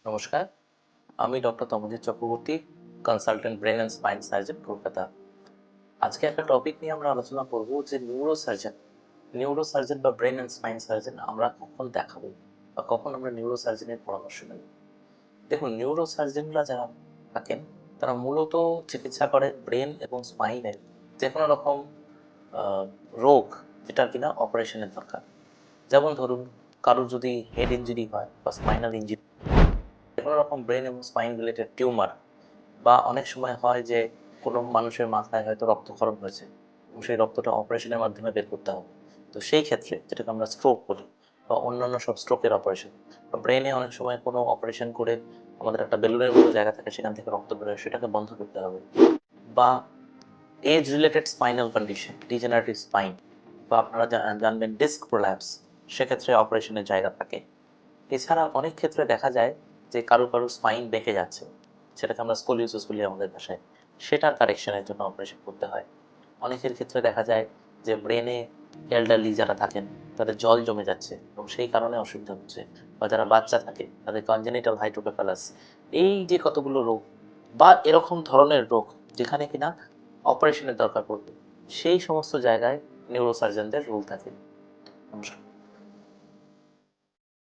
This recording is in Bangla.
নমস্কার, আমি doctor Tamajit Chakraborty, consultant brain and spine surgeon, Kolkata. আজকে একটা টপিক নিয়ে আমরা আলোচনা করব যে নিউরোসার্জন বা ব্রেন অ্যান্ড স্পাইন সার্জন আমরা কখন দেখাবো বা কখন আমরা নিউরোসার্জনের পরামর্শ নেব। দেখুন, নিউরোসার্জনরা যারা থাকেন তারা মূলত চিকিৎসা করে ব্রেন এবং স্পাইনের যে কোনো রকম রোগ যেটা কিনা অপারেশনের দরকার। যেমন ধরুন, কারোর যদি হেড ইঞ্জুরি হয় বা স্পাইনাল ইঞ্জুরি, কোনো রকম ব্রেন এবং স্পাইন রিলেটেড টিউমার, বা অনেক সময় হয় যে কোনো মানুষের মাথায় হয়তো রক্তক্ষরণ হয়েছে এবং সেই রক্তটা অপারেশনের মাধ্যমে বের করতে হবে। তো সেই ক্ষেত্রে যেটাকে আমরা স্ট্রোক বলি বা অন্যান্য সব স্ট্রোকের অপারেশন, বা ব্রেনে অনেক সময় কোনো অপারেশন করে আমাদের একটা বেলুনের মতো জায়গা থাকে, সেখান থেকে রক্ত বেরোয়, সেটাকে বন্ধ করতে হবে। বা age related spinal condition, degenerative spine, বা আপনারা জানবেন ডিস্ক প্রোল্যাপস, সেক্ষেত্রে অপারেশনের জায়গা থাকে। এছাড়া অনেক ক্ষেত্রে দেখা যায় যে কারো স্পাইন বেঁকে যাচ্ছে, সেটাকে আমরা স্কোলিওসিস বলি আমাদের ভাষায়, সেটার কারেকশনের জন্য অপারেশন করতে হয়। অনেকের ক্ষেত্রে দেখা যায় যে ব্রেনে এল্ডারলি যারা থাকেন তাদের জল জমে যাচ্ছে এবং সেই কারণে অসুবিধা হচ্ছে, বা যারা বাচ্চা থাকে তাদের কনজেনিটাল হাইড্রোকেফালাস, এই যে কতগুলো রোগ বা এরকম ধরনের রোগ যেখানে কিনা অপারেশনের দরকার পড়বে, সেই সমস্ত জায়গায় নিউরোসার্জনদের রোল থাকে। নমস্কার।